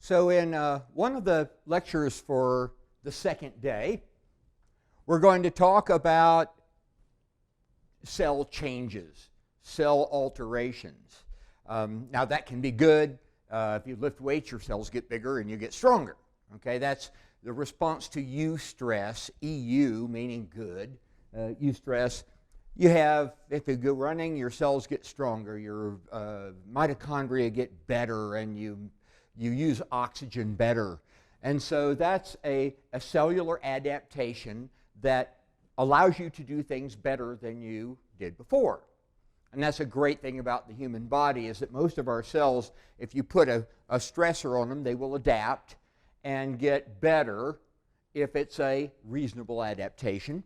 So in one of the lectures for the second day, we're going to talk about cell changes, cell alterations. Now that can be good. If you lift weights, your cells get bigger and you get stronger. Okay, that's the response to eustress, EU meaning good, eustress. You have, if you go running, your cells get stronger, your mitochondria get better, and you use oxygen better. And so that's a cellular adaptation that allows you to do things better than you did before. And that's a great thing about the human body, is that most of our cells, if you put a stressor on them, they will adapt and get better if it's a reasonable adaptation.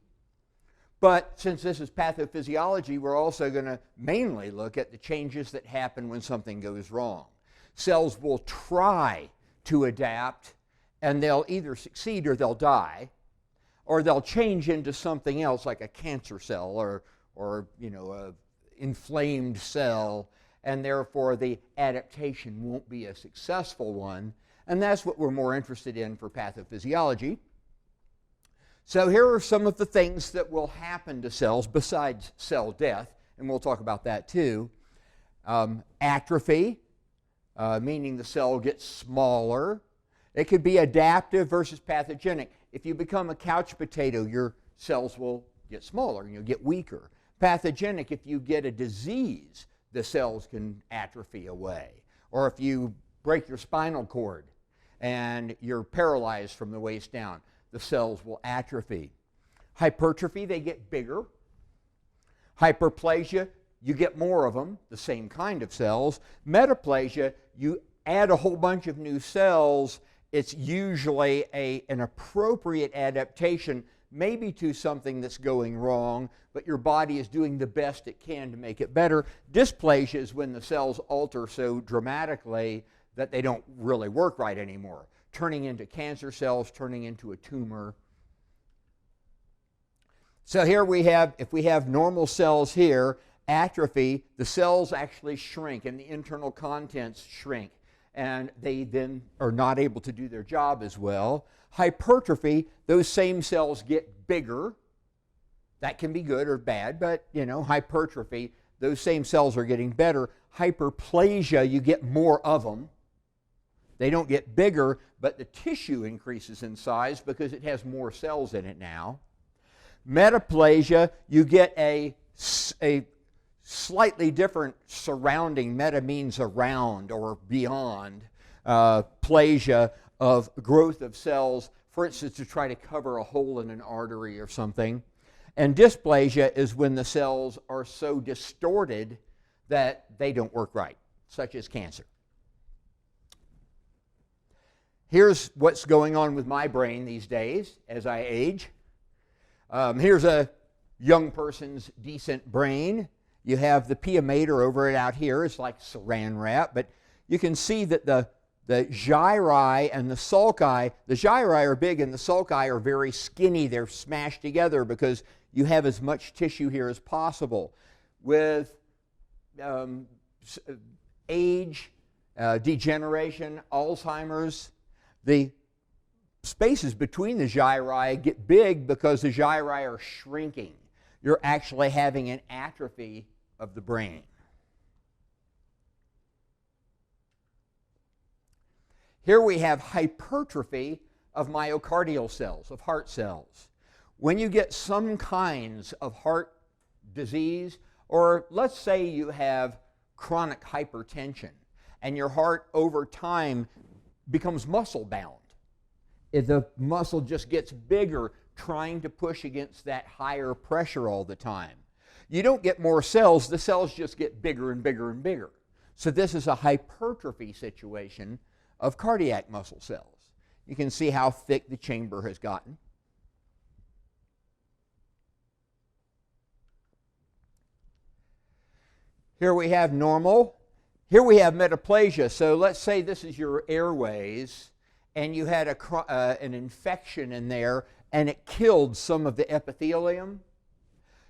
But since this is pathophysiology, we're also going to mainly look at the changes that happen when something goes wrong. Cells will try to adapt, and they'll either succeed or they'll die, or they'll change into something else like a cancer cell or a inflamed cell, and therefore the adaptation won't be a successful one. And that's what we're more interested in for pathophysiology. So here are some of the things that will happen to cells besides cell death, and we'll talk about that too. Atrophy, meaning the cell gets smaller. It could be adaptive versus pathogenic. If you become a couch potato, your cells will get smaller and you'll get weaker. Pathogenic, if you get a disease, the cells can atrophy away. Or if you break your spinal cord and you're paralyzed from the waist down, the cells will atrophy. Hypertrophy, they get bigger. Hyperplasia, you get more of them, the same kind of cells. Metaplasia, you add a whole bunch of new cells. It's usually an appropriate adaptation, maybe to something that's going wrong, but your body is doing the best it can to make it better. Dysplasia is when the cells alter so dramatically that they don't really work right anymore, turning into cancer cells, turning into a tumor. So here we have, if we have normal cells here, atrophy, the cells actually shrink and the internal contents shrink, and they then are not able to do their job as well. Hypertrophy, those same cells get bigger. That can be good or bad, but hypertrophy, those same cells are getting better. Hyperplasia, you get more of them. They don't get bigger, but the tissue increases in size because it has more cells in it now. Metaplasia, you get a slightly different surrounding. Meta means around or beyond. Plasia of growth of cells, for instance, to try to cover a hole in an artery or something. And dysplasia is when the cells are so distorted that they don't work right, such as cancer. Here's what's going on with my brain these days as I age. Here's a young person's decent brain. You have the pia mater over it out here. It's like saran wrap, but you can see that the gyri and the sulci, the gyri are big and the sulci are very skinny. They're smashed together because you have as much tissue here as possible. With age, degeneration, Alzheimer's, the spaces between the gyri get big because the gyri are shrinking. You're actually having an atrophy of the brain. Here we have hypertrophy of myocardial cells, of heart cells. When you get some kinds of heart disease, or let's say you have chronic hypertension, and your heart over time becomes muscle bound. If the muscle just gets bigger, trying to push against that higher pressure all the time. You don't get more cells, the cells just get bigger and bigger and bigger. So this is a hypertrophy situation of cardiac muscle cells. You can see how thick the chamber has gotten. Here we have normal. Here we have metaplasia. So let's say this is your airways, and you had an infection in there, and it killed some of the epithelium.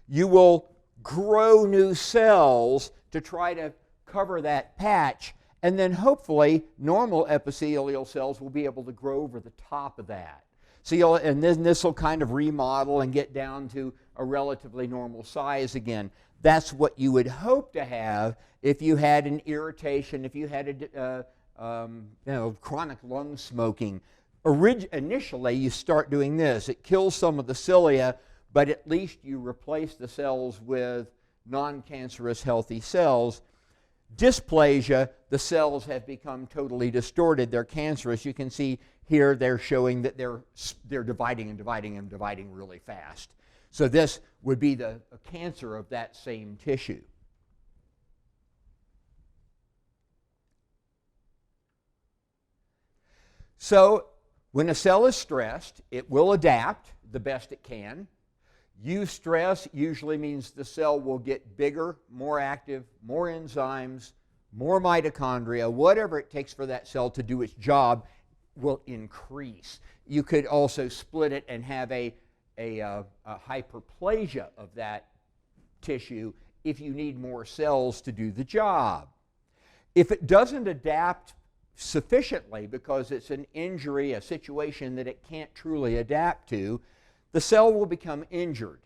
You will grow new cells to try to cover that patch, And then hopefully normal epithelial cells will be able to grow over the top of that. So and then this will kind of remodel and get down to a relatively normal size again. That's what you would hope to have if you had an irritation, if you had chronic lung smoking. Initially, you start doing this. It kills some of the cilia, but at least you replace the cells with non-cancerous healthy cells. Dysplasia, the cells have become totally distorted. They're cancerous. You can see here they're showing that they're dividing and dividing and dividing really fast. So this would be a cancer of that same tissue. So when a cell is stressed, it will adapt the best it can. Eustress usually means the cell will get bigger, more active, more enzymes, more mitochondria, whatever it takes for that cell to do its job will increase. You could also split it and have a hyperplasia of that tissue if you need more cells to do the job. If it doesn't adapt sufficiently because it's an injury, a situation that it can't truly adapt to, the cell will become injured.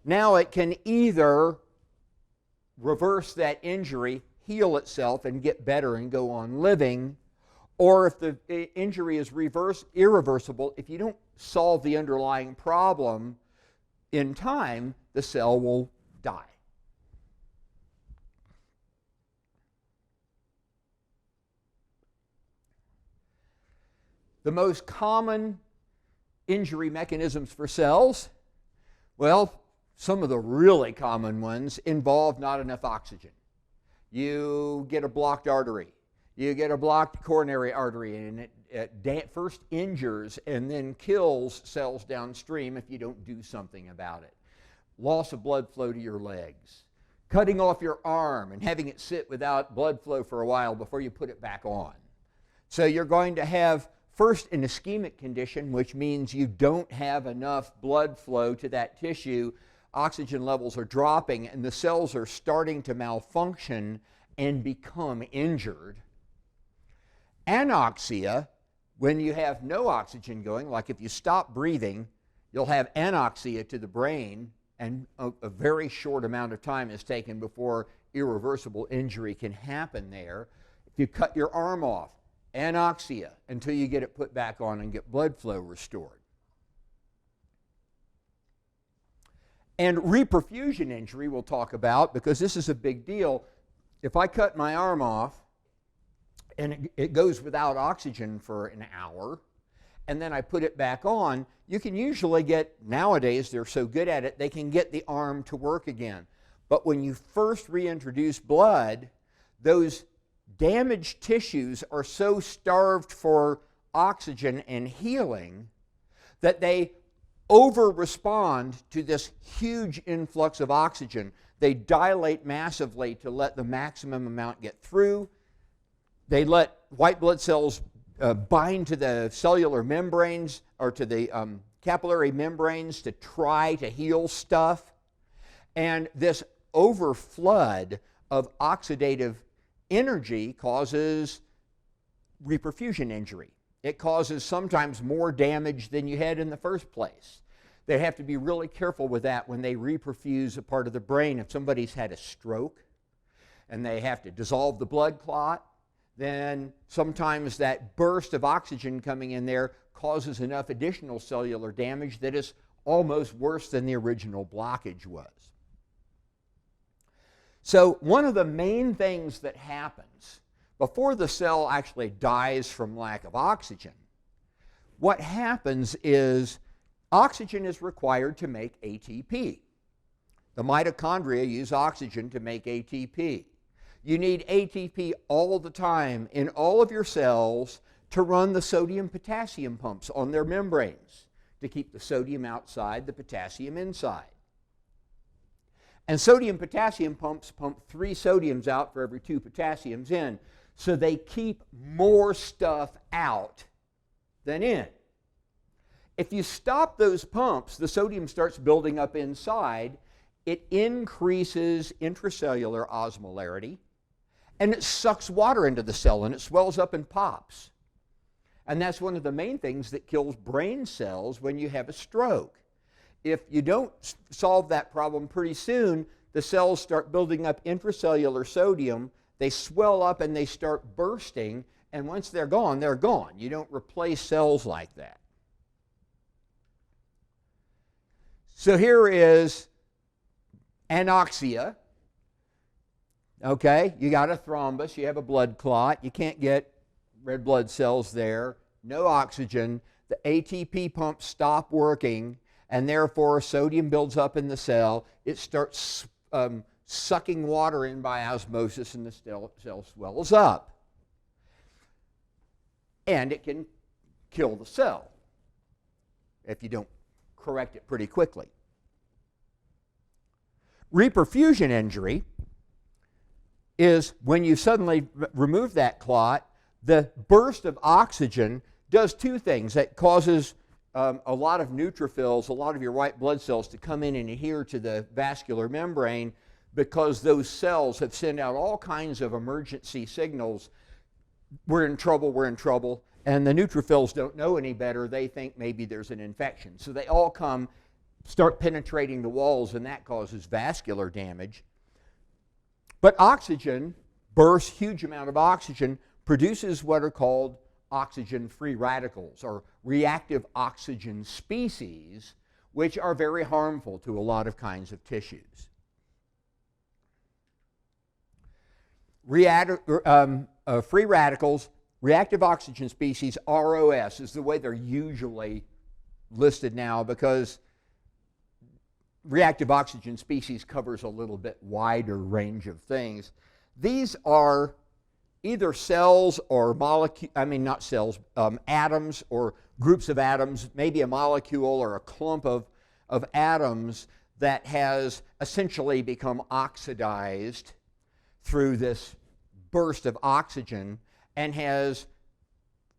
Now it can either reverse that injury, heal itself and get better and go on living, or if the injury is irreversible, if you don't solve the underlying problem in time, the cell will die. The most common injury mechanisms for cells, well, some of the really common ones involve not enough oxygen. You get a blocked artery. You get a blocked coronary artery, and it first injures and then kills cells downstream if you don't do something about it. Loss of blood flow to your legs. Cutting off your arm and having it sit without blood flow for a while before you put it back on. So you're going to have first an ischemic condition, which means you don't have enough blood flow to that tissue. Oxygen levels are dropping and the cells are starting to malfunction and become injured. Anoxia, when you have no oxygen going, like if you stop breathing, you'll have anoxia to the brain, and a very short amount of time is taken before irreversible injury can happen there. If you cut your arm off, anoxia until you get it put back on and get blood flow restored. And reperfusion injury we'll talk about, because this is a big deal. If I cut my arm off and it goes without oxygen for an hour, and then I put it back on, you can usually get, nowadays they're so good at it, they can get the arm to work again. But when you first reintroduce blood, those damaged tissues are so starved for oxygen and healing that they over-respond to this huge influx of oxygen. They dilate massively to let the maximum amount get through. They let white blood cells bind to the cellular membranes or to the capillary membranes to try to heal stuff. And this overflood of oxidative energy causes reperfusion injury. It causes sometimes more damage than you had in the first place. They have to be really careful with that when they reperfuse a part of the brain. If somebody's had a stroke and they have to dissolve the blood clot, then sometimes that burst of oxygen coming in there causes enough additional cellular damage that is almost worse than the original blockage was. So one of the main things that happens before the cell actually dies from lack of oxygen, what happens is oxygen is required to make ATP. The mitochondria use oxygen to make ATP. You need ATP all the time in all of your cells to run the sodium-potassium pumps on their membranes to keep the sodium outside, the potassium inside. And sodium-potassium pumps pump 3 sodiums out for every 2 potassiums in, so they keep more stuff out than in. If you stop those pumps, the sodium starts building up inside. It increases intracellular osmolarity, and it sucks water into the cell, and it swells up and pops. And that's one of the main things that kills brain cells when you have a stroke. If you don't solve that problem pretty soon, the cells start building up intracellular sodium, they swell up and they start bursting, and once they're gone, they're gone. You don't replace cells like that. So here is anoxia. Okay, you got a thrombus, you have a blood clot, you can't get red blood cells there, no oxygen, the ATP pumps stop working, and therefore sodium builds up in the cell. It starts sucking water in by osmosis, and the cell swells up. And it can kill the cell if you don't correct it pretty quickly. Reperfusion injury is when you suddenly remove that clot, the burst of oxygen does two things. It causes a lot of neutrophils, a lot of your white blood cells to come in and adhere to the vascular membrane, because those cells have sent out all kinds of emergency signals. We're in trouble, we're in trouble. And the neutrophils don't know any better. They think maybe there's an infection. So they all come, start penetrating the walls, and that causes vascular damage. But oxygen bursts, huge amount of oxygen, produces what are called oxygen-free radicals, or reactive oxygen species, which are very harmful to a lot of kinds of tissues. Free radicals, reactive oxygen species, ROS, is the way they're usually listed now, because reactive oxygen species covers a little bit wider range of things. These are either cells or atoms or groups of atoms, maybe a molecule or a clump of atoms that has essentially become oxidized through this burst of oxygen and has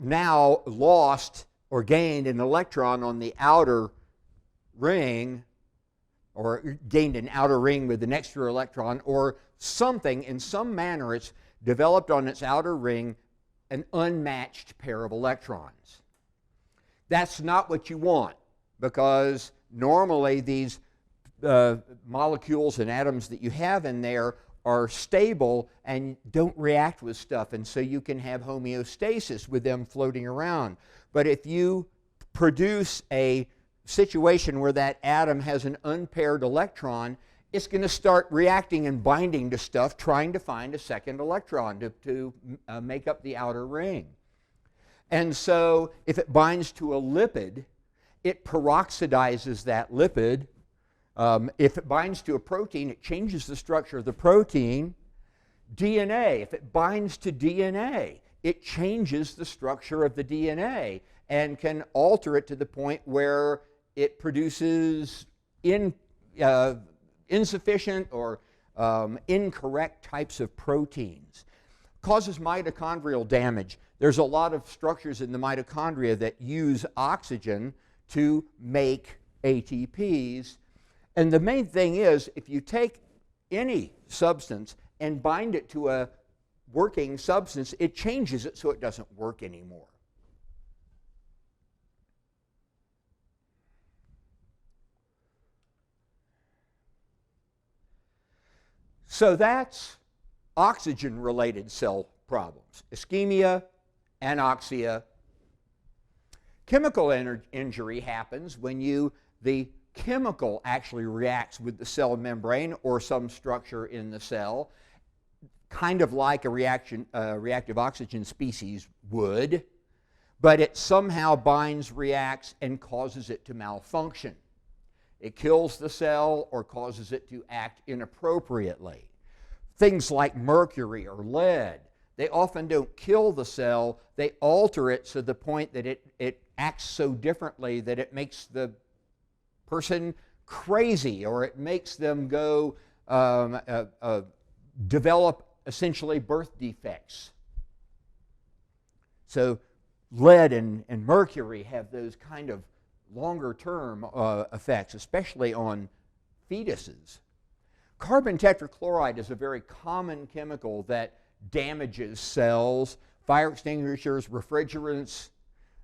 now lost or gained an electron on the outer ring, or gained an outer ring with an extra electron, or something, in some manner it's developed on its outer ring an unmatched pair of electrons. That's not what you want, because normally these molecules and atoms that you have in there are stable and don't react with stuff, and so you can have homeostasis with them floating around. But if you produce a situation where that atom has an unpaired electron, it's going to start reacting and binding to stuff, trying to find a second electron to make up the outer ring. And so if it binds to a lipid, it peroxidizes that lipid. If it binds to a protein, it changes the structure of the protein. DNA, if it binds to DNA, it changes the structure of the DNA and can alter it to the point where it produces insufficient or incorrect types of proteins. Causes mitochondrial damage. There's a lot of structures in the mitochondria that use oxygen to make ATPs. And the main thing is, if you take any substance and bind it to a working substance, it changes it so it doesn't work anymore. So that's oxygen-related cell problems. Ischemia, anoxia. Chemical injury happens when the chemical actually reacts with the cell membrane or some structure in the cell, kind of like a reactive oxygen species would, but it somehow binds, reacts, and causes it to malfunction. It kills the cell or causes it to act inappropriately. Things like mercury or lead, they often don't kill the cell, they alter it to the point that it acts so differently that it makes the person crazy, or it makes them go develop essentially birth defects. So lead and mercury have those kind of longer-term effects, especially on fetuses. Carbon tetrachloride is a very common chemical that damages cells. Fire extinguishers, refrigerants,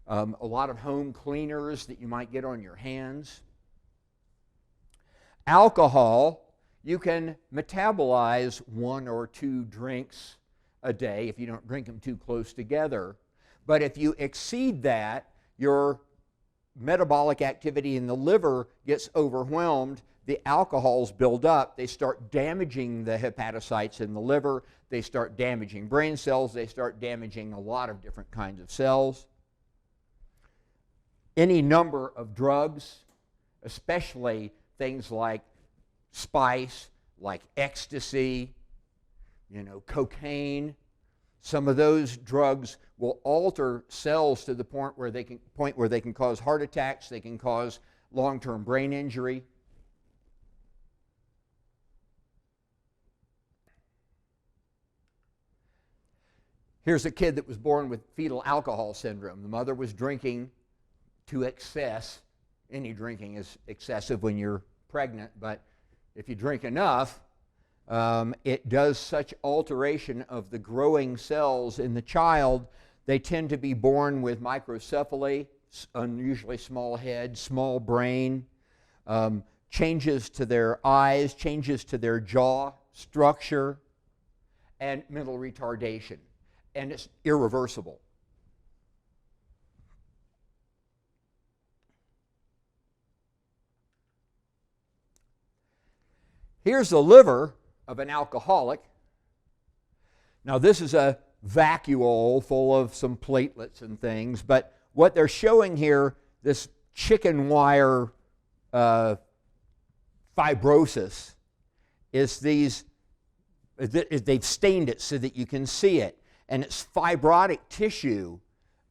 a lot of home cleaners that you might get on your hands. Alcohol, you can metabolize 1 or 2 drinks a day if you don't drink them too close together. But if you exceed that, your metabolic activity in the liver gets overwhelmed. The alcohols build up. They start damaging the hepatocytes in the liver. They start damaging brain cells. They start damaging a lot of different kinds of cells. Any number of drugs, especially things like spice, like ecstasy, cocaine. Some of those drugs will alter cells to the point where they can cause heart attacks. They can cause long-term brain injury. Here's a kid that was born with fetal alcohol syndrome. The mother was drinking to excess. Any drinking is excessive when you're pregnant, but if you drink enough, it does such alteration of the growing cells in the child. They tend to be born with microcephaly, unusually small head, small brain, changes to their eyes, changes to their jaw structure, and mental retardation. And it's irreversible. Here's the liver of an alcoholic. Now this is a vacuole full of some platelets and things, but what they're showing here, this chicken wire fibrosis, is they've stained it so that you can see it. And it's fibrotic tissue,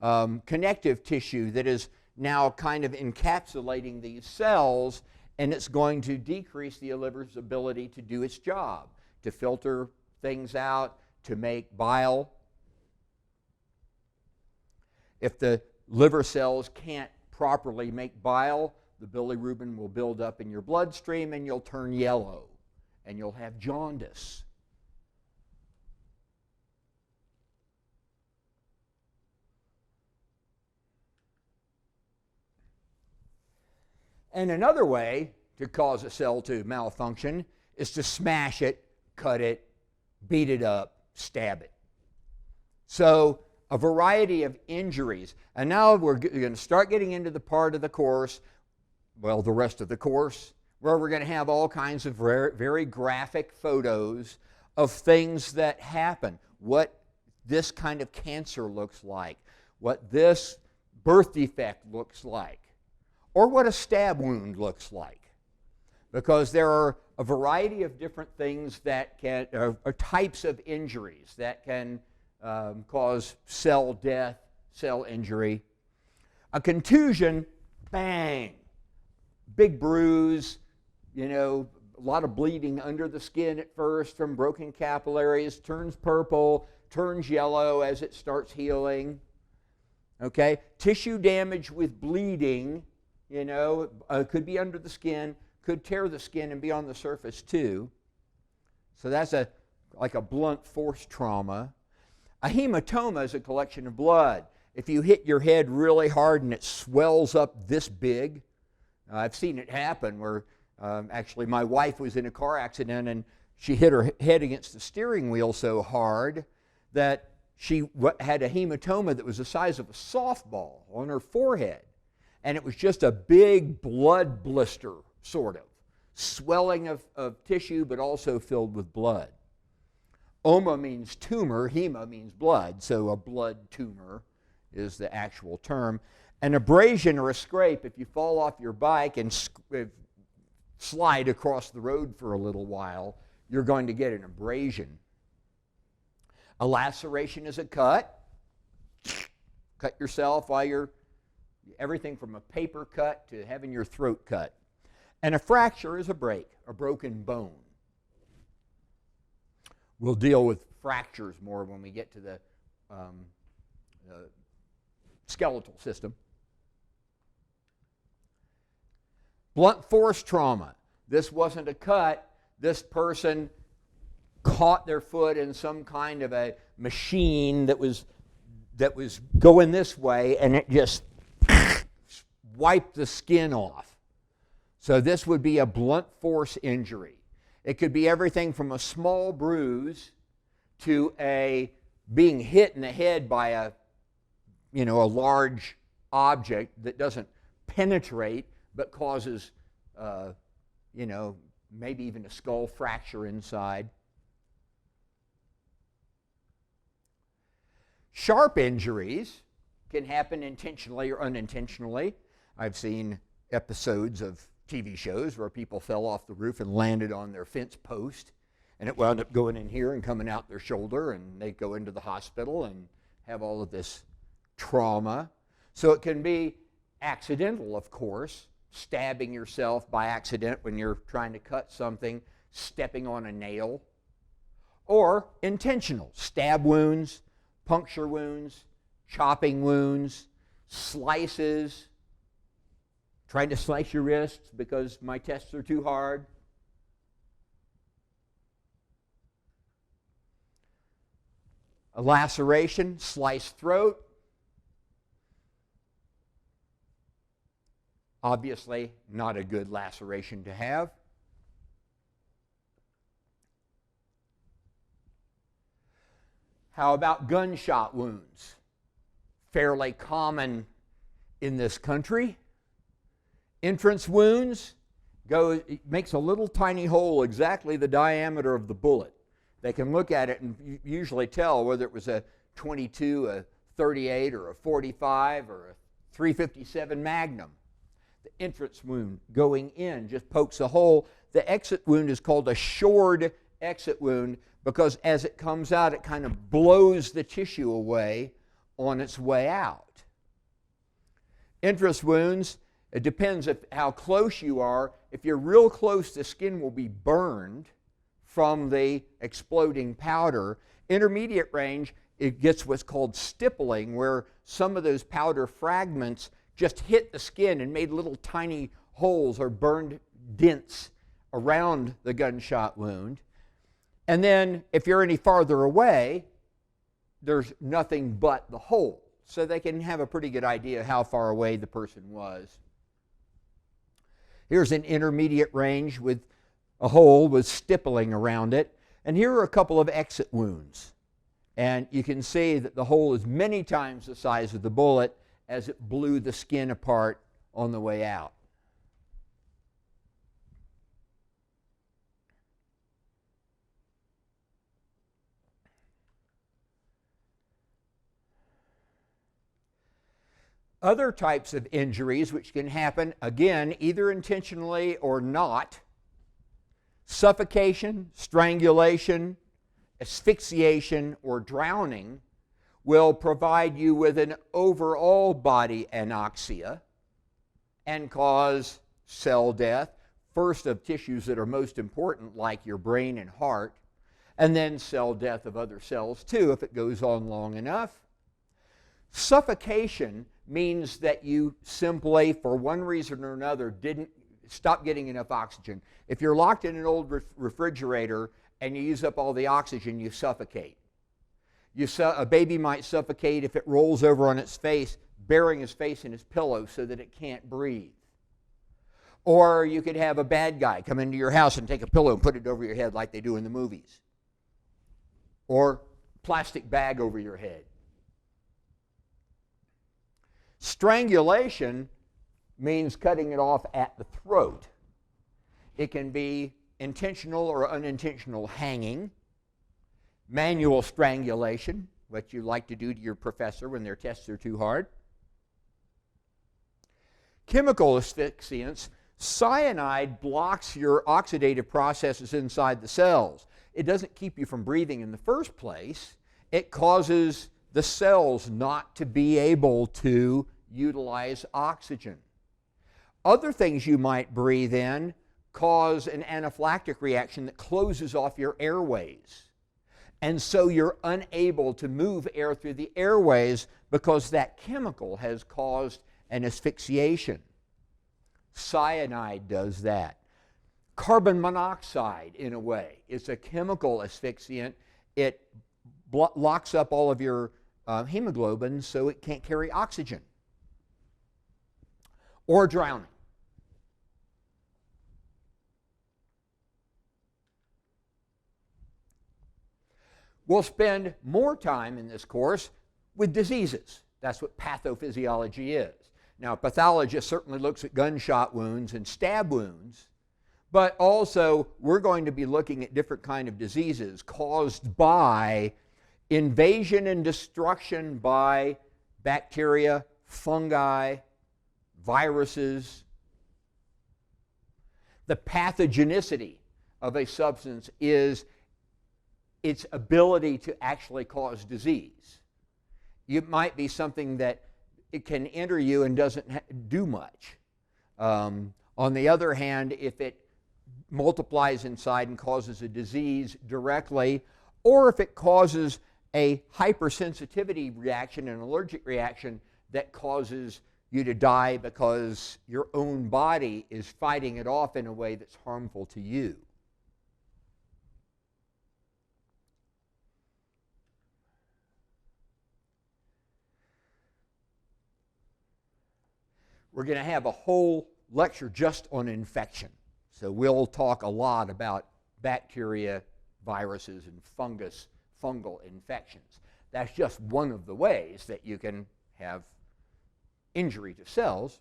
connective tissue, that is now kind of encapsulating these cells, and it's going to decrease the liver's ability to do its job, to filter things out, to make bile. If the liver cells can't properly make bile, the bilirubin will build up in your bloodstream and you'll turn yellow and you'll have jaundice. And another way to cause a cell to malfunction is to smash it, cut it, beat it up, stab it. So a variety of injuries. And now we're going to start getting into the part of the course, well, the rest of the course, where we're going to have all kinds of very graphic photos of things that happen. What this kind of cancer looks like, what this birth defect looks like, or what a stab wound looks like. Because there are a variety of different things that can, or types of injuries that can cause cell death, cell injury. A contusion, bang, big bruise, a lot of bleeding under the skin at first from broken capillaries, turns purple, turns yellow as it starts healing. Okay, tissue damage with bleeding, could be under the skin, could tear the skin and be on the surface too. So that's like a blunt force trauma. A hematoma is a collection of blood. If you hit your head really hard and it swells up this big, I've seen it happen where actually my wife was in a car accident and she hit her head against the steering wheel so hard that she had a hematoma that was the size of a softball on her forehead. And it was just a big blood blister, sort of. Swelling of tissue, but also filled with blood. Oma means tumor, hema means blood, so a blood tumor is the actual term. An abrasion or a scrape, if you fall off your bike and slide across the road for a little while, you're going to get an abrasion. A laceration is a cut. Cut yourself while you're everything from a paper cut to having your throat cut. And a fracture is a break, a broken bone. We'll deal with fractures more when we get to the skeletal system. Blunt force trauma. This wasn't a cut. This person caught their foot in some kind of a machine that was going this way, and it just wiped the skin off. So this would be a blunt force injury. It could be everything from a small bruise to a being hit in the head by a large object that doesn't penetrate but causes maybe even a skull fracture inside. Sharp injuries can happen intentionally or unintentionally. I've seen episodes of TV shows where people fell off the roof and landed on their fence post, and it wound up going in here and coming out their shoulder, and they go into the hospital and have all of this trauma. So it can be accidental, of course, stabbing yourself by accident when you're trying to cut something, stepping on a nail, or intentional, stab wounds, puncture wounds, chopping wounds, slices, trying to slice your wrists because my tests are too hard. A laceration, sliced throat. Obviously, not a good laceration to have. How about gunshot wounds? Fairly common in this country. Entrance wounds, it makes a little tiny hole exactly the diameter of the bullet. They can look at it and usually tell whether it was a 22, a 38, or a 45, or a 357 Magnum. The entrance wound going in just pokes a hole. The exit wound is called a shored exit wound because as it comes out, it kind of blows the tissue away on its way out. Entrance wounds, it depends how close you are. If you're real close, the skin will be burned from the exploding powder. Intermediate range, it gets what's called stippling, where some of those powder fragments just hit the skin and made little tiny holes or burned dents around the gunshot wound. And then if you're any farther away, there's nothing but the hole. So they can have a pretty good idea how far away the person was. Here's an intermediate range with a hole with stippling around it. And here are a couple of exit wounds. And you can see that the hole is many times the size of the bullet as it blew the skin apart on the way out. Other types of injuries which can happen, again, either intentionally or not: suffocation, strangulation, asphyxiation, or drowning will provide you with an overall body anoxia and cause cell death, first of tissues that are most important like your brain and heart, and then cell death of other cells too if it goes on long enough. Suffocation means that you simply, for one reason or another, didn't stop getting enough oxygen. If you're locked in an old refrigerator and you use up all the oxygen, you suffocate. A baby might suffocate if it rolls over on its face, burying his face in his pillow so that it can't breathe. Or you could have a bad guy come into your house and take a pillow and put it over your head like they do in the movies. Or plastic bag over your head. Strangulation means cutting it off at the throat. It can be intentional or unintentional hanging. Manual strangulation, what you like to do to your professor when their tests are too hard. Chemical asphyxiants. Cyanide blocks your oxidative processes inside the cells. It doesn't keep you from breathing in the first place. It causes the cells not to be able to utilize oxygen. Other things you might breathe in cause an anaphylactic reaction that closes off your airways. And so you're unable to move air through the airways because that chemical has caused an asphyxiation. Cyanide does that. carbon monoxide, in a way. It's a chemical asphyxiant. It locks up all of your hemoglobin so it can't carry oxygen. Or drowning. We'll spend more time in this course with diseases. That's what pathophysiology is. Now, a pathologist certainly looks at gunshot wounds and stab wounds, but also we're going to be looking at different kinds of diseases caused by invasion and destruction by bacteria, fungi, viruses. The pathogenicity of a substance is its ability to actually cause disease. It might be something that it can enter you and doesn't do much. On the other hand, if it multiplies inside and causes a disease directly, or if it causes a hypersensitivity reaction, an allergic reaction that causes you to die because your own body is fighting it off in a way that's harmful to you. We're going to have a whole lecture just on infection. So we'll talk a lot about bacteria, viruses, and fungal infections. That's just one of the ways that you can have injury to cells.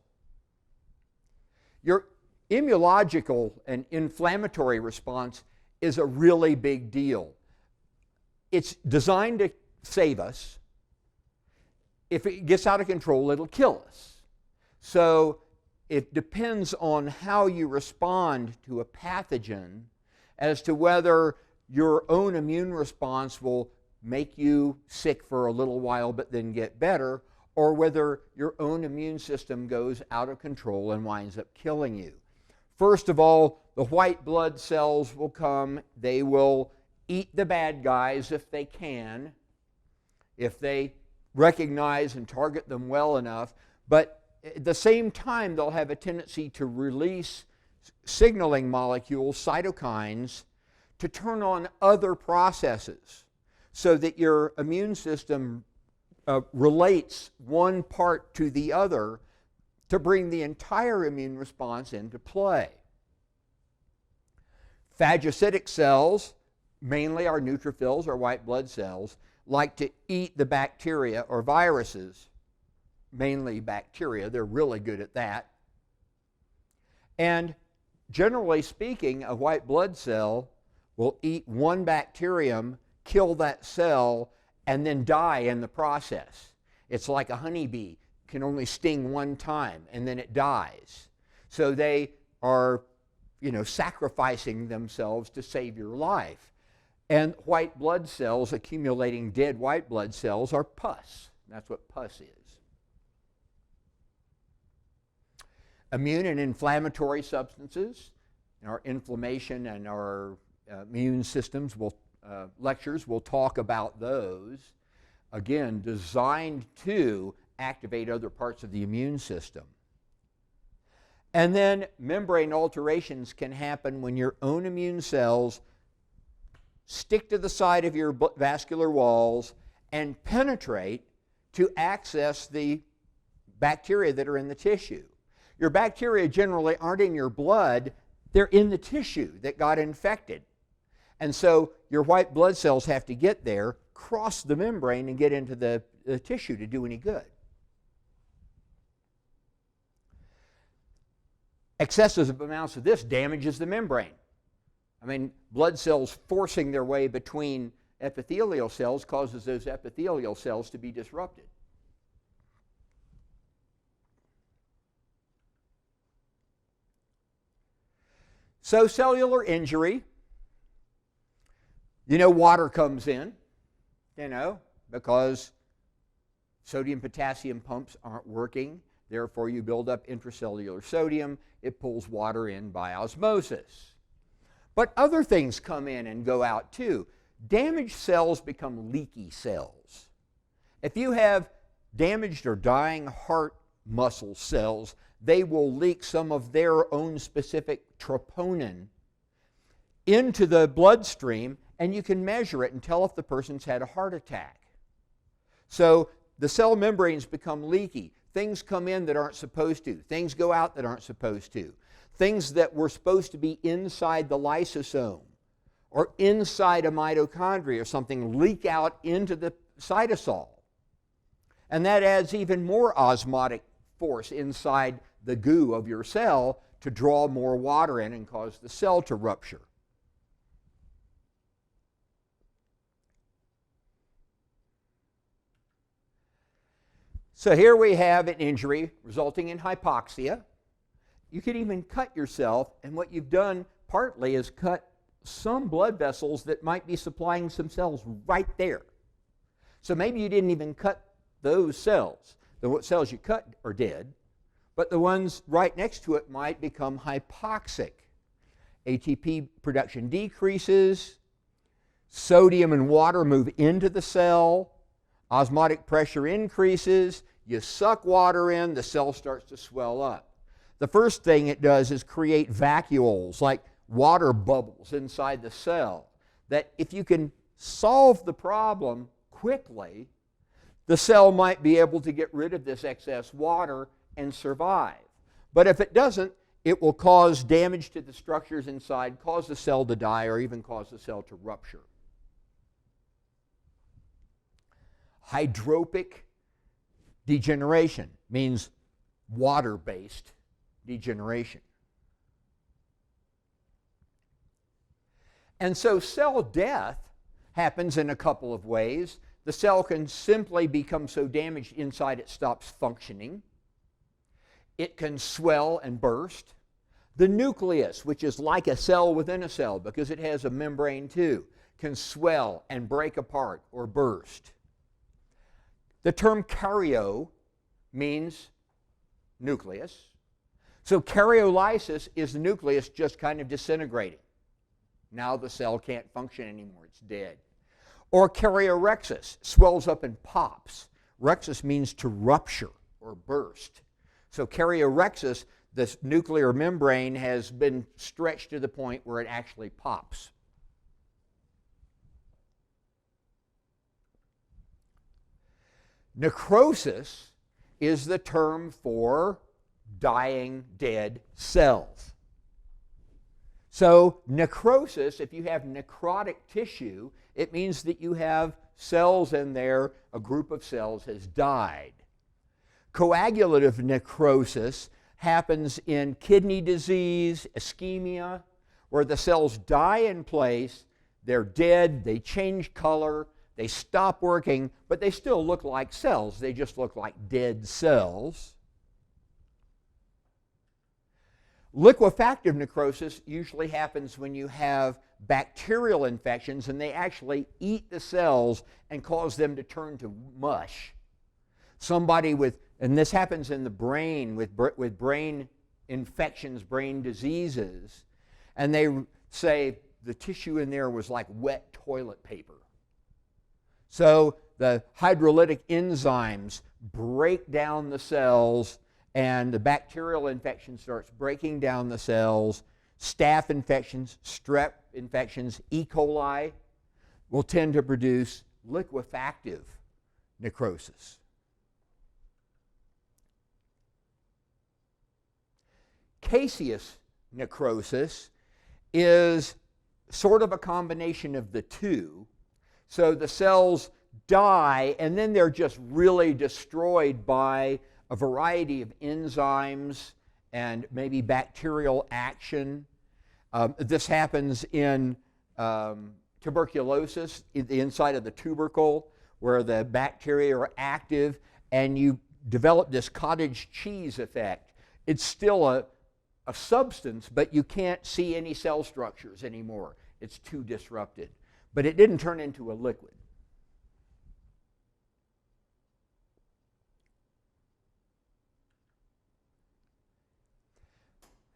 Your immunological and inflammatory response is a really big deal. It's designed to save us. If it gets out of control, it'll kill us. So it depends on how you respond to a pathogen as to whether your own immune response will make you sick for a little while but then get better, or whether your own immune system goes out of control and winds up killing you. First of all, the white blood cells will come. They will eat the bad guys if they can, if they recognize and target them well enough. But at the same time, they'll have a tendency to release signaling molecules, cytokines, to turn on other processes so that your immune system relates one part to the other to bring the entire immune response into play. Phagocytic cells, mainly our neutrophils or white blood cells, like to eat the bacteria or viruses. Mainly bacteria. They're really good at that. And generally speaking, a white blood cell will eat one bacterium, kill that cell, and then die in the process. It's like a honeybee, can only sting one time and then it dies. So they are, sacrificing themselves to save your life. And white blood cells, accumulating dead white blood cells, are pus. That's what pus is. Immune and inflammatory substances, our inflammation and our immune systems, lectures will talk about those. Again, designed to activate other parts of the immune system. And then membrane alterations can happen when your own immune cells stick to the side of your vascular walls and penetrate to access the bacteria that are in the tissue. Your bacteria generally aren't in your blood, they're in the tissue that got infected. And so your white blood cells have to get there, cross the membrane, and get into the tissue to do any good. Excessive amounts of this damages the membrane. I mean, blood cells forcing their way between epithelial cells causes those epithelial cells to be disrupted. So cellular injury, water comes in, because sodium-potassium pumps aren't working. Therefore, you build up intracellular sodium. It pulls water in by osmosis. But other things come in and go out too. Damaged cells become leaky cells. If you have damaged or dying heart muscle cells, they will leak some of their own specific troponin into the bloodstream, and you can measure it and tell if the person's had a heart attack. So the cell membranes become leaky. Things come in that aren't supposed to. Things go out that aren't supposed to. Things that were supposed to be inside the lysosome or inside a mitochondria or something leak out into the cytosol. And that adds even more osmotic force inside the goo of your cell to draw more water in and cause the cell to rupture. So here we have an injury resulting in hypoxia. You could even cut yourself, and what you've done partly is cut some blood vessels that might be supplying some cells right there. So maybe you didn't even cut those cells. The cells you cut are dead, but the ones right next to it might become hypoxic. ATP production decreases, sodium and water move into the cell, osmotic pressure increases, you suck water in, the cell starts to swell up. The first thing it does is create vacuoles, like water bubbles inside the cell, that if you can solve the problem quickly, the cell might be able to get rid of this excess water and survive. But if it doesn't, it will cause damage to the structures inside, cause the cell to die, or even cause the cell to rupture. Hydropic degeneration means water-based degeneration. And so cell death happens in a couple of ways. The cell can simply become so damaged inside it stops functioning. It can swell and burst. The nucleus, which is like a cell within a cell because it has a membrane too, can swell and break apart or burst. The term karyo means nucleus. So karyolysis is the nucleus just kind of disintegrating. Now the cell can't function anymore, it's dead. Or karyorexis, swells up and pops. Rexis means to rupture or burst. So karyorexis, this nuclear membrane has been stretched to the point where it actually pops. Necrosis is the term for dying dead cells. So necrosis, if you have necrotic tissue, it means that you have cells in there, a group of cells has died. Coagulative necrosis happens in kidney disease, ischemia, where the cells die in place, they're dead, they change color, they stop working, but they still look like cells. They just look like dead cells. Liquefactive necrosis usually happens when you have bacterial infections and they actually eat the cells and cause them to turn to mush. Somebody with, and this happens in the brain with brain infections, brain diseases, and they say the tissue in there was like wet toilet paper. So the hydrolytic enzymes break down the cells and the bacterial infection starts breaking down the cells. Staph infections, strep infections, E. coli will tend to produce liquefactive necrosis. Caseous necrosis is sort of a combination of the two. So the cells die and then they're just really destroyed by a variety of enzymes and maybe bacterial action. This happens in tuberculosis, in the inside of the tubercle, where the bacteria are active, and you develop this cottage cheese effect. It's still a substance, but you can't see any cell structures anymore. It's too disrupted. But it didn't turn into a liquid.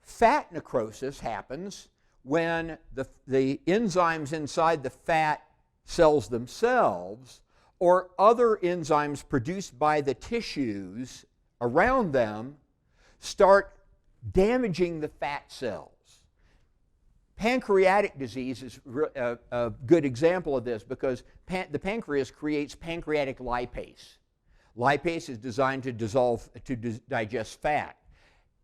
Fat necrosis happens when the enzymes inside the fat cells themselves or other enzymes produced by the tissues around them start damaging the fat cells. Pancreatic disease is a good example of this because the pancreas creates pancreatic lipase. Lipase is designed to digest fat.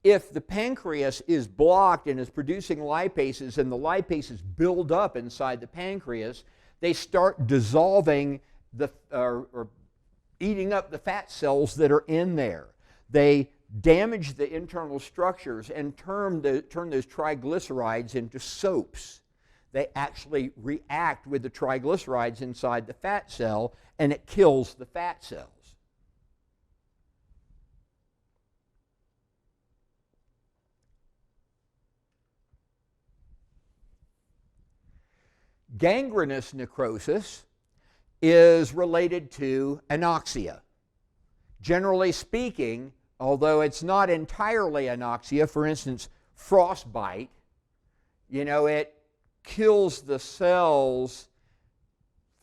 If the pancreas is blocked and is producing lipases and the lipases build up inside the pancreas, they start dissolving or eating up the fat cells that are in there. They damage the internal structures and turn those triglycerides into soaps. They actually react with the triglycerides inside the fat cell, and it kills the fat cells. Gangrenous necrosis is related to anoxia. Generally speaking, although it's not entirely anoxia, for instance, frostbite, it kills the cells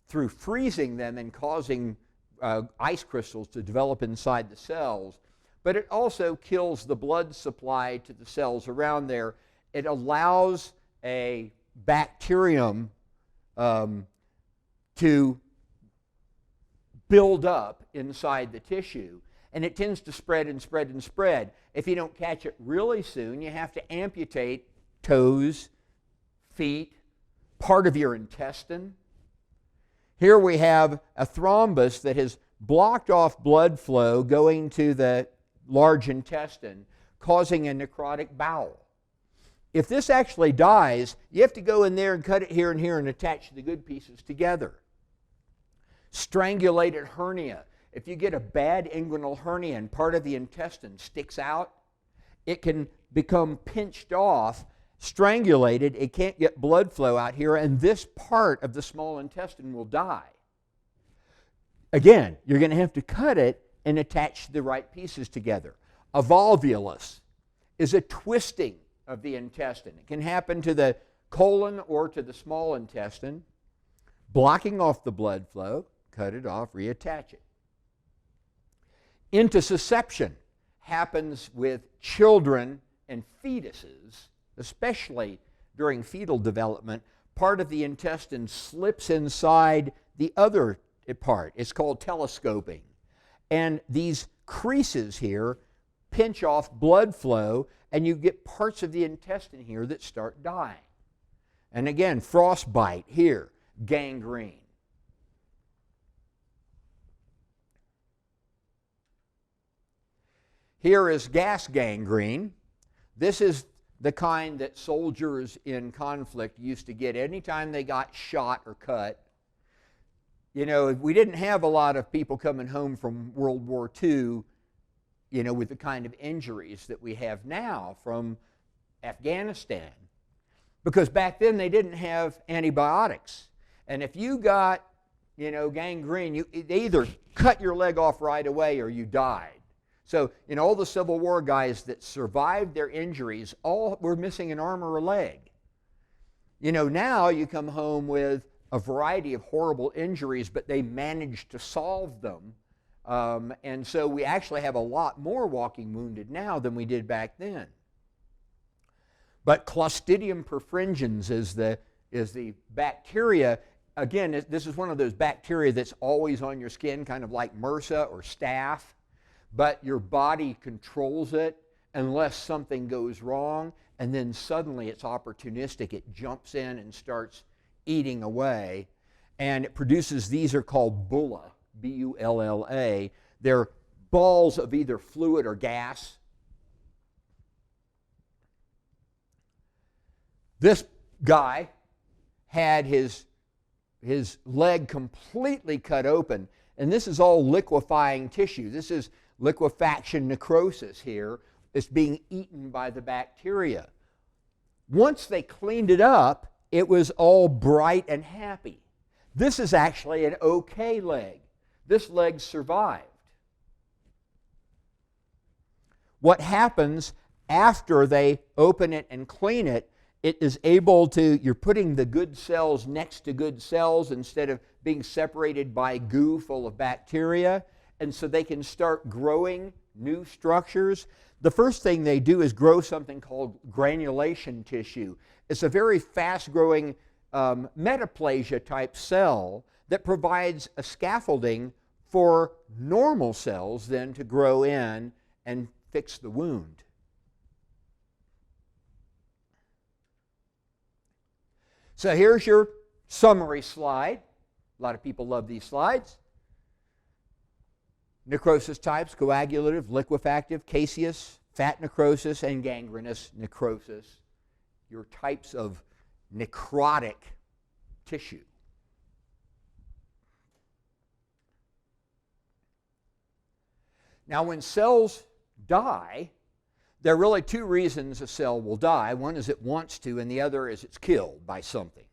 through freezing them and causing ice crystals to develop inside the cells, but it also kills the blood supply to the cells around there. It allows a bacterium to build up inside the tissue, and it tends to spread and spread and spread. If you don't catch it really soon, you have to amputate toes, feet, part of your intestine. Here we have a thrombus that has blocked off blood flow going to the large intestine, causing a necrotic bowel. If this actually dies, you have to go in there and cut it here and here and attach the good pieces together. Strangulated hernia. If you get a bad inguinal hernia and part of the intestine sticks out, it can become pinched off, strangulated. It can't get blood flow out here, and this part of the small intestine will die. Again, you're going to have to cut it and attach the right pieces together. A volvulus is a twisting of the intestine. It can happen to the colon or to the small intestine, blocking off the blood flow. Cut it off, reattach it. Intussusception happens with children and fetuses, especially during fetal development. Part of the intestine slips inside the other part. It's called telescoping. And these creases here pinch off blood flow, and you get parts of the intestine here that start dying. And again, frostbite here, gangrene. Here is gas gangrene. This is the kind that soldiers in conflict used to get anytime they got shot or cut. We didn't have a lot of people coming home from World War II, with the kind of injuries that we have now from Afghanistan. Because back then they didn't have antibiotics. And if you got, gangrene, they either cut your leg off right away or you died. So, all the Civil War guys that survived their injuries all were missing an arm or a leg. Now you come home with a variety of horrible injuries, but they managed to solve them. And so we actually have a lot more walking wounded now than we did back then. But Clostridium perfringens is the bacteria. Again, this is one of those bacteria that's always on your skin, kind of like MRSA or staph. But your body controls it unless something goes wrong, and then suddenly it's opportunistic. It jumps in and starts eating away, and it produces, these are called bulla, B-U-L-L-A. They're balls of either fluid or gas. This guy had his leg completely cut open, and this is all liquefying tissue. This is liquefaction necrosis here. It's being eaten by the bacteria. Once they cleaned it up, it was all bright and happy. This is actually an okay leg. This leg survived. What happens after they open it and clean it, it is able to, you're putting the good cells next to good cells instead of being separated by goo full of bacteria, and so they can start growing new structures. The first thing they do is grow something called granulation tissue, It's a very fast-growing metaplasia type cell that provides a scaffolding for normal cells then to grow in and fix the wound. So here's your summary slide. A lot of people love these slides. Necrosis types: coagulative, liquefactive, caseous, fat necrosis, and gangrenous necrosis. Your types of necrotic tissue. Now, when cells die, there are really two reasons a cell will die. One is it wants to, and the other is it's killed by something.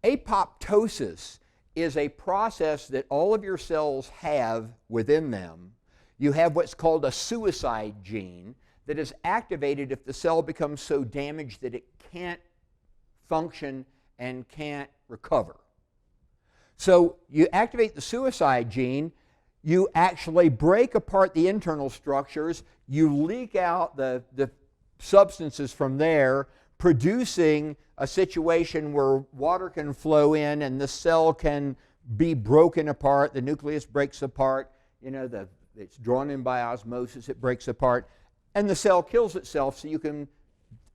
Apoptosis is a process that all of your cells have within them. You have what's called a suicide gene that is activated if the cell becomes so damaged that it can't function and can't recover. So you activate the suicide gene, you actually break apart the internal structures, you leak out the substances from there, producing a situation where water can flow in and the cell can be broken apart, the nucleus breaks apart, it's drawn in by osmosis, it breaks apart, and the cell kills itself so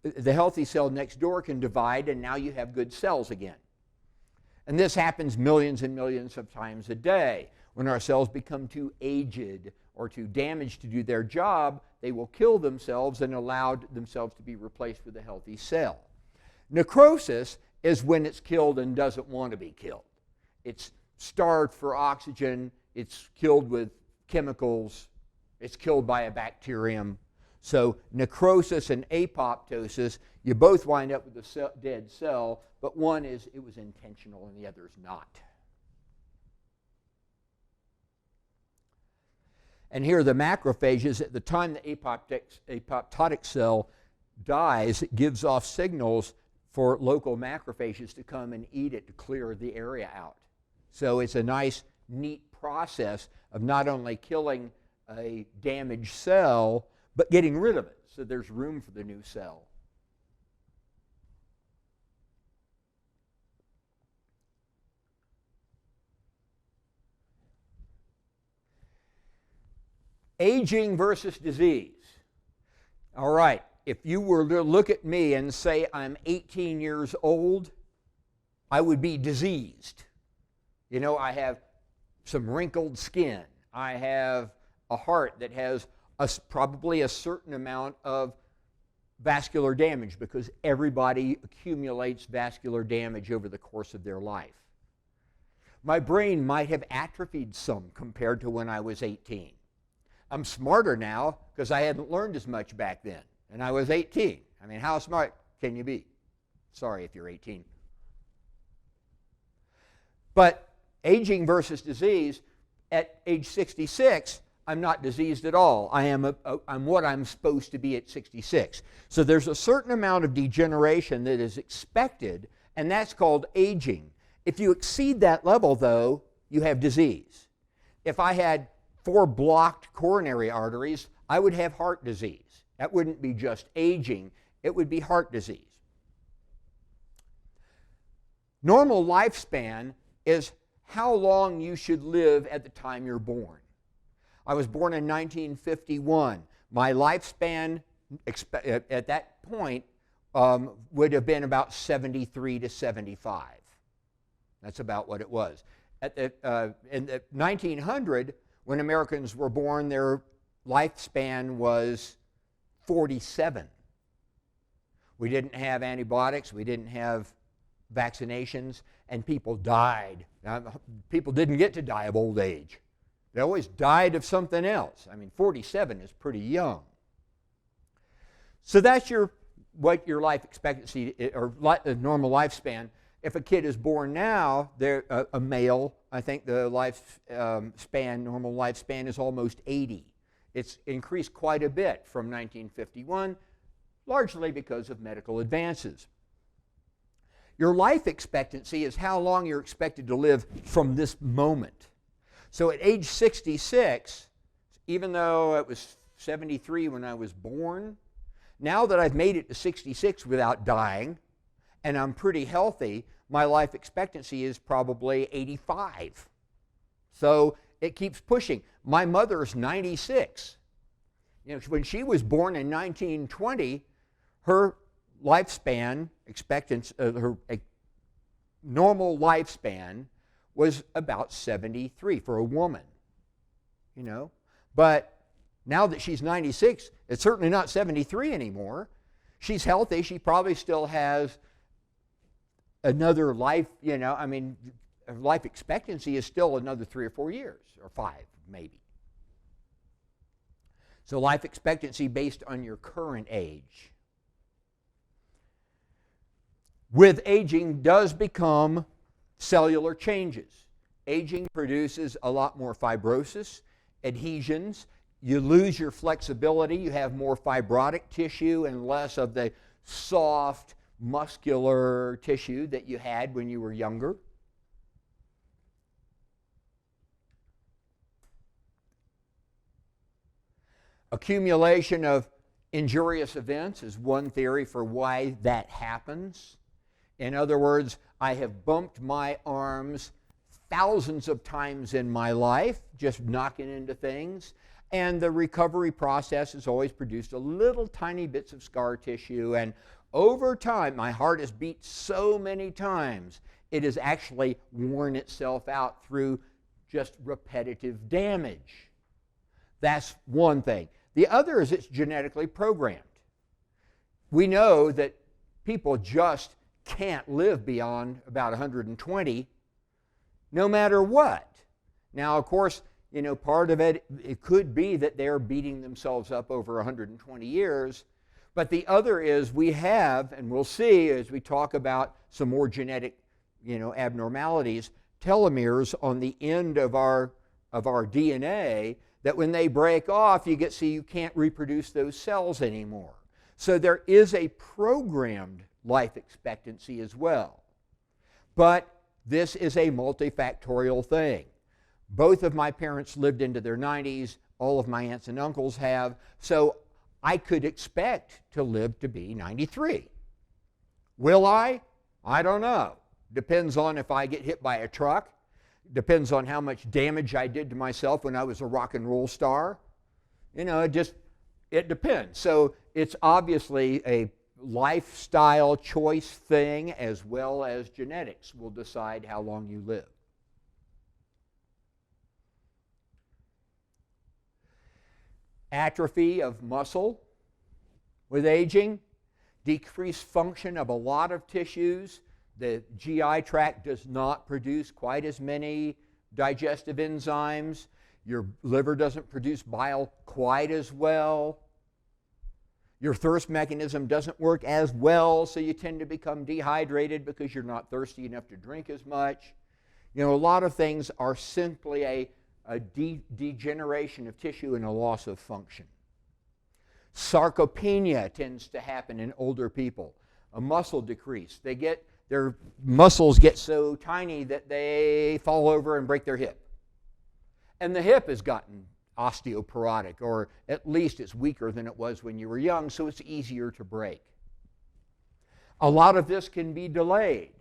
the healthy cell next door can divide, and now you have good cells again. And this happens millions and millions of times a day. When our cells become too aged or too damaged to do their job, they will kill themselves and allow themselves to be replaced with a healthy cell. Necrosis is when it's killed and doesn't want to be killed. It's starved for oxygen, it's killed with chemicals, it's killed by a bacterium. So necrosis and apoptosis, you both wind up with a dead cell, but one is it was intentional and the other is not. And here are the macrophages. At the time the apoptotic cell dies, it gives off signals for local macrophages to come and eat it to clear the area out. So it's a nice, neat process of not only killing a damaged cell, but getting rid of it, so there's room for the new cell. Aging versus disease. All right, if you were to look at me and say I'm 18 years old, I would be diseased. I have some wrinkled skin. I have a heart that has probably a certain amount of vascular damage, because everybody accumulates vascular damage over the course of their life. My brain might have atrophied some compared to when I was 18. I'm smarter now because I hadn't learned as much back then, and I was 18. I mean, how smart can you be? Sorry if you're 18. But aging versus disease, at age 66, I'm not diseased at all. I'm what I'm supposed to be at 66. So there's a certain amount of degeneration that is expected, and that's called aging. If you exceed that level, though, you have disease. If I had 4 blocked coronary arteries, I would have heart disease. That wouldn't be just aging, it would be heart disease. Normal lifespan is how long you should live at the time you're born. I was born in 1951. My lifespan at that point would have been about 73 to 75. That's about what it was. In the 1900, when Americans were born, their lifespan was 47. We didn't have antibiotics, we didn't have vaccinations, and people died. Now, people didn't get to die of old age. They always died of something else. I mean, 47 is pretty young. So that's what your life expectancy, or normal lifespan. If a kid is born now, they're a male, I think the normal lifespan is almost 80. It's increased quite a bit from 1951, largely because of medical advances. Your life expectancy is how long you're expected to live from this moment. So at age 66, even though it was 73 when I was born, Now that I've made it to 66 without dying, and I'm pretty healthy, my life expectancy is probably 85. So it keeps pushing. My mother's 96. When she was born in 1920, her lifespan expectancy, her normal lifespan was about 73 for a woman. But now that she's 96, it's certainly not 73 anymore. She's healthy. She probably still has another life, life expectancy is still another 3 or 4 years, or 5 maybe. So life expectancy based on your current age. With aging does become cellular changes. Aging produces a lot more fibrosis, adhesions. You lose your flexibility. You have more fibrotic tissue and less of the soft, muscular tissue that you had when you were younger. Accumulation of injurious events is one theory for why that happens. In other words, I have bumped my arms thousands of times in my life, just knocking into things, and the recovery process has always produced a little tiny bits of scar tissue, and over time, my heart has beat so many times, it has actually worn itself out through just repetitive damage. That's one thing. The other is it's genetically programmed. We know that people just can't live beyond about 120 no matter what. Now, of course, part of it could be that they're beating themselves up over 120 years. But the other is we have, and we'll see as we talk about some more genetic, abnormalities, telomeres on the end of our DNA that when they break off, you can't reproduce those cells anymore. So there is a programmed life expectancy as well. But this is a multifactorial thing. Both of my parents lived into their 90s. All of my aunts and uncles have. So I could expect to live to be 93. Will I? I don't know. Depends on if I get hit by a truck. Depends on how much damage I did to myself when I was a rock and roll star. It depends. So it's obviously a lifestyle choice thing as well as genetics will decide how long you live. Atrophy of muscle with aging, decreased function of a lot of tissues. The GI tract does not produce quite as many digestive enzymes. Your liver doesn't produce bile quite as well. Your thirst mechanism doesn't work as well, so you tend to become dehydrated because you're not thirsty enough to drink as much. A lot of things are simply a degeneration of tissue and a loss of function. Sarcopenia tends to happen in older people. A muscle decrease. Their muscles get so tiny that they fall over and break their hip. And the hip has gotten osteoporotic, or at least it's weaker than it was when you were young, so it's easier to break. A lot of this can be delayed.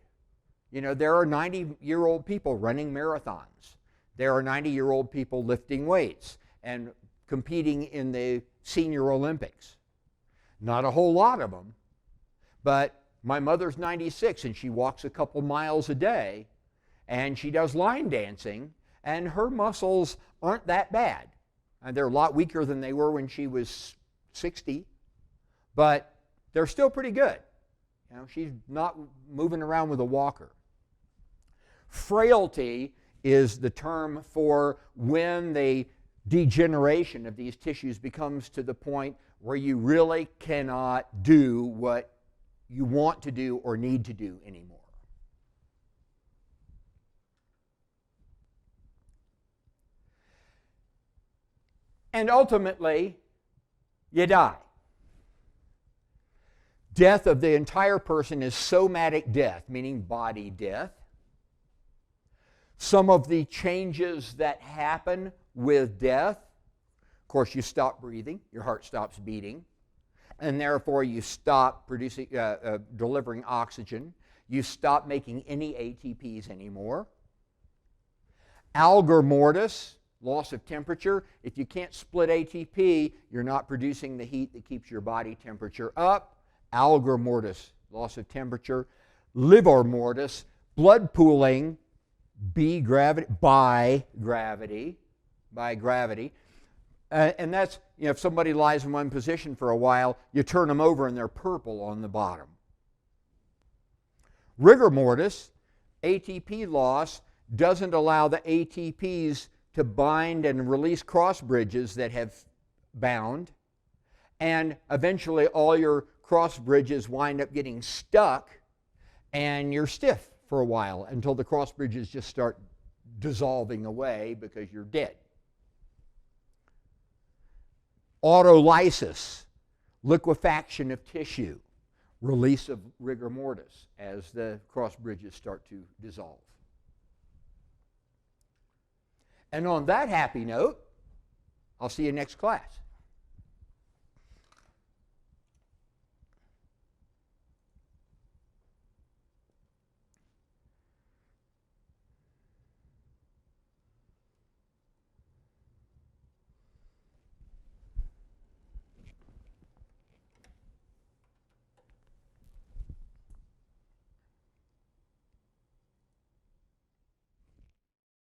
There are 90-year-old people running marathons. There are 90-year-old people lifting weights and competing in the Senior Olympics. Not a whole lot of them, but my mother's 96 and she walks a couple miles a day and she does line dancing and her muscles aren't that bad. And they're a lot weaker than they were when she was 60, but they're still pretty good. She's not moving around with a walker. Frailty is the term for when the degeneration of these tissues becomes to the point where you really cannot do what you want to do or need to do anymore. And ultimately, you die. Death of the entire person is somatic death, meaning body death. Some of the changes that happen with death, of course, you stop breathing, your heart stops beating, and therefore you stop producing, delivering oxygen. You stop making any ATPs anymore. Algor mortis, loss of temperature. If you can't split ATP, you're not producing the heat that keeps your body temperature up. Algor mortis, loss of temperature. Livor mortis, blood pooling by gravity. And that's, if somebody lies in one position for a while, you turn them over and they're purple on the bottom. Rigor mortis, ATP loss, doesn't allow the ATPs to bind and release cross bridges that have bound, and eventually all your cross bridges wind up getting stuck and you're stiff for a while until the cross bridges just start dissolving away because you're dead. Autolysis, liquefaction of tissue, release of rigor mortis as the cross bridges start to dissolve. And on that happy note, I'll see you next class.